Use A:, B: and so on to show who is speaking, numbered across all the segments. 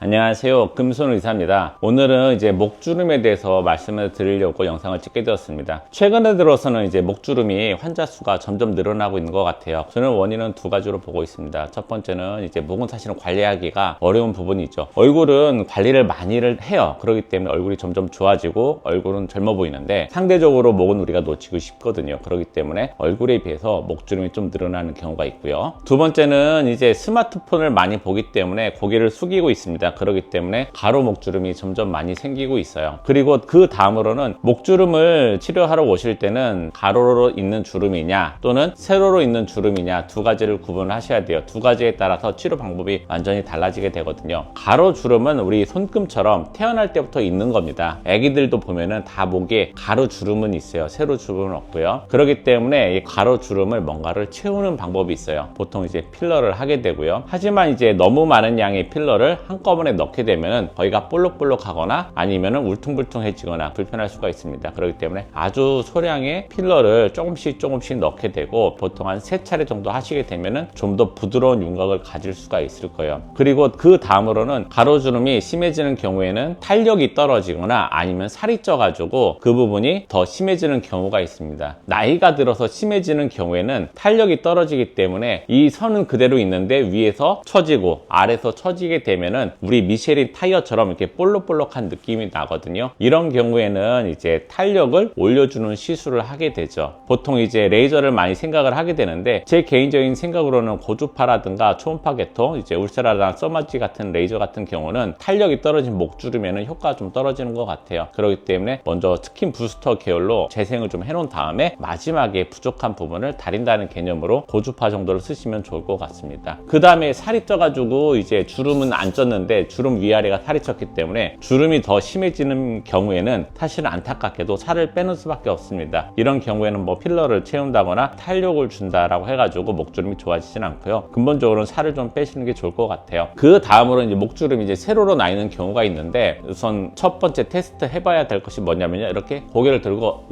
A: 안녕하세요. 금손 의사입니다. 오늘은 이제 목주름에 대해서 말씀을 드리려고 영상을 찍게 되었습니다. 최근에 들어서는 이제 목주름이 환자 수가 점점 늘어나고 있는 것 같아요. 저는 원인은 두 가지로 보고 있습니다. 첫 번째는 이제 목은 사실은 관리하기가 어려운 부분이 있죠. 얼굴은 관리를 많이 해요. 그렇기 때문에 얼굴이 점점 좋아지고 얼굴은 젊어 보이는데 상대적으로 목은 우리가 놓치고 싶거든요. 그렇기 때문에 얼굴에 비해서 목주름이 좀 늘어나는 경우가 있고요. 두 번째는 이제 스마트폰을 많이 보기 때문에 고개를 숙이고 있습니다. 그렇기 때문에 가로 목주름이 점점 많이 생기고 있어요. 그리고 그 다음으로는 목주름을 치료하러 오실 때는 가로로 있는 주름이냐 또는 세로로 있는 주름이냐 두 가지를 구분하셔야 돼요. 두 가지에 따라서 치료 방법이 완전히 달라지게 되거든요. 가로 주름은 우리 손금처럼 태어날 때부터 있는 겁니다. 애기들도 보면은 다 목에 가로 주름은 있어요. 세로 주름은 없고요. 그렇기 때문에 이 가로 주름을 뭔가를 채우는 방법이 있어요. 보통 이제 필러를 하게 되고요. 하지만 이제 너무 많은 양의 필러를 한꺼번에 넣게 되면 거기가 볼록볼록하거나 아니면 울퉁불퉁해지거나 불편할 수가 있습니다. 그렇기 때문에 아주 소량의 필러를 조금씩 넣게 되고 보통 한 3차례 정도 하시게 되면 좀 더 부드러운 윤곽을 가질 수가 있을 거예요. 그리고 그 다음으로는 가로주름이 심해지는 경우에는 탄력이 떨어지거나 아니면 살이 쪄가지고 그 부분이 더 심해지는 경우가 있습니다. 나이가 들어서 심해지는 경우에는 탄력이 떨어지기 때문에 이 선은 그대로 있는데 위에서 처지고 아래에서 처지게 되면은 우리 미쉐린 타이어처럼 이렇게 볼록볼록한 느낌이 나거든요. 이런 경우에는 이제 탄력을 올려주는 시술을 하게 되죠. 보통 이제 레이저를 많이 생각을 하게 되는데 제 개인적인 생각으로는 고주파라든가 초음파 계통, 이제 울세라나 써마지 같은 레이저 같은 경우는 탄력이 떨어진 목주름에는 효과가 좀 떨어지는 것 같아요. 그렇기 때문에 먼저 스킨 부스터 계열로 재생을 좀 해놓은 다음에 마지막에 부족한 부분을 다린다는 개념으로 고주파 정도를 쓰시면 좋을 것 같습니다. 그 다음에 살이 쪄가지고 이제 주름은 안 쪘는데 주름 위아래가 살이 쪘기 때문에 주름이 더 심해지는 경우에는 사실은 안타깝게도 살을 빼는 수밖에 없습니다. 이런 경우에는 뭐 필러를 채운다거나 탄력을 준다라고 해가지고 목주름이 좋아지진 않고요. 근본적으로 살을 좀 빼시는 게 좋을 것 같아요. 그 다음으로 이제 목주름이 이제 세로로 나 있는 경우가 있는데 우선 첫 번째 테스트 해봐야 될 것이 뭐냐면요. 이렇게 고개를 들고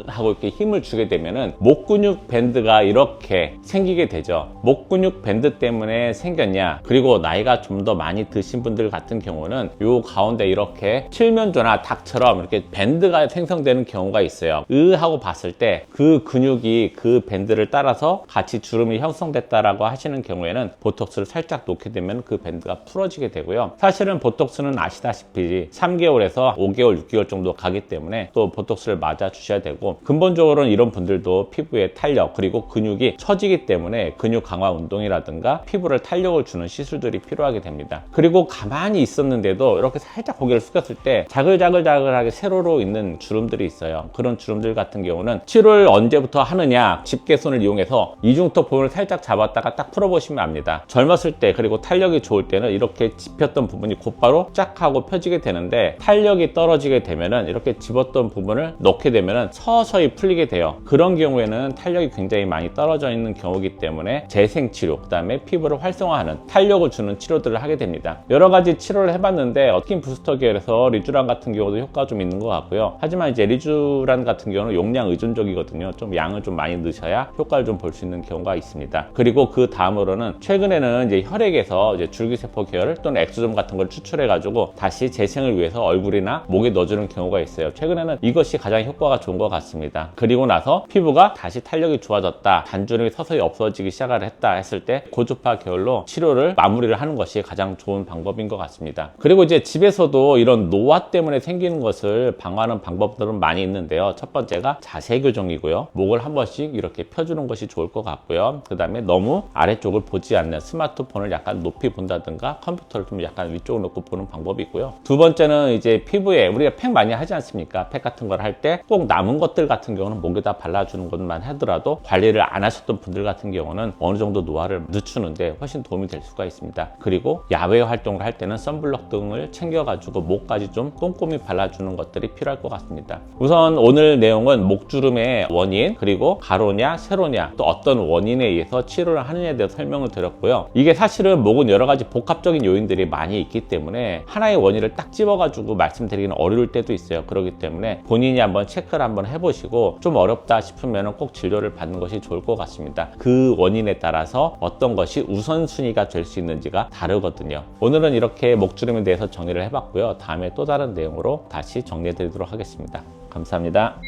A: 하고 이렇게 힘을 주게 되면은 목 근육 밴드가 이렇게 생기게 되죠. 목 근육 밴드 때문에 생겼냐, 그리고 나이가 좀 더 많이 드신 분들 같은 경우는 요 가운데 이렇게 칠면조나 닭처럼 이렇게 밴드가 생성되는 경우가 있어요. 하고 봤을 때 그 근육이 그 밴드를 따라서 같이 주름이 형성됐다라고 하시는 경우에는 보톡스를 살짝 놓게 되면 그 밴드가 풀어지게 되고요. 사실은 보톡스는 아시다시피 3개월에서 5개월, 6개월 정도 가기 때문에 또 보톡스를 맞아 주셔야 되고, 근본적으로는 이런 분들도 피부의 탄력 그리고 근육이 처지기 때문에 근육 강화 운동이라든가 피부를 탄력을 주는 시술들이 필요하게 됩니다. 그리고 가만히 있었는데도 이렇게 살짝 고개를 숙였을 때 자글자글하게 세로로 있는 주름들이 있어요. 그런 주름들 같은 경우는 치료를 언제부터 하느냐, 집게손을 이용해서 이중턱 부분을 살짝 잡았다가 딱 풀어보시면 압니다. 젊었을 때 그리고 탄력이 좋을 때는 이렇게 집혔던 부분이 곧바로 쫙 하고 펴지게 되는데, 탄력이 떨어지게 되면은 이렇게 집었던 부분을 넣게 되면은 서서히 풀리게 돼요. 그런 경우에는 탄력이 굉장히 많이 떨어져 있는 경우이기 때문에 재생치료, 그 다음에 피부를 활성화하는 탄력을 주는 치료들을 하게 됩니다. 여러 가지 치료를 해봤는데 스킨 부스터 계열에서 리쥬란 같은 경우도 효과가 좀 있는 것 같고요. 하지만 이제 리쥬란 같은 경우는 용량 의존적이거든요. 좀 양을 좀 많이 넣으셔야 효과를 좀 볼 수 있는 경우가 있습니다. 그리고 그 다음으로는 최근에는 이제 혈액에서 이제 줄기세포 계열 또는 엑소점 같은 걸 추출해가지고 다시 재생을 위해서 얼굴이나 목에 넣어주는 경우가 있어요. 최근에는 이것이 가장 효과가 좋은 것 같습니다. 그리고 나서 피부가 다시 탄력이 좋아졌다, 단주름이 서서히 없어지기 시작을 했다 했을 때 고주파 계열로 치료를 마무리를 하는 것이 가장 좋은 방법인 것 같습니다. 그리고 이제 집에서도 이런 노화 때문에 생기는 것을 방어하는 방법들은 많이 있는데요. 첫 번째가 자세 교정이고요. 목을 한 번씩 이렇게 펴주는 것이 좋을 것 같고요. 그 다음에 너무 아래쪽을 보지 않는, 스마트폰을 약간 높이 본다든가 컴퓨터를 좀 약간 위쪽으로 놓고 보는 방법이 있고요. 두 번째는 이제 피부에 우리가 팩 많이 하지 않습니까? 팩 같은 걸 할 때 꼭 남은 것들 같은 경우는 목에다 발라주는 것만 하더라도 관리를 안 하셨던 분들 같은 경우는 어느 정도 노화를 늦추는데 훨씬 도움이 될 수가 있습니다. 그리고 야외 활동을 할 때는 선블럭 등을 챙겨가지고 목까지 좀 꼼꼼히 발라주는 것들이 필요할 것 같습니다. 우선 오늘 내용은 목주름의 원인, 그리고 가로냐 세로냐 또 어떤 원인에 의해서 치료를 하느냐에 대해서 설명을 드렸고요. 이게 사실은 목은 여러 가지 복합적인 요인들이 많이 있기 때문에 하나의 원인을 딱 집어가지고 말씀드리기는 어려울 때도 있어요. 그렇기 때문에 본인이 한번 체크를 한번 해보시고 좀 어렵다 싶으면 꼭 진료를 받는 것이 좋을 것 같습니다. 그 원인에 따라서 어떤 것이 우선순위가 될 수 있는지가 다르거든요. 오늘은 이렇게 이렇게 목주름에 대해서 정리를 해봤고요. 다음에 또 다른 내용으로 다시 정리해 드리도록 하겠습니다. 감사합니다.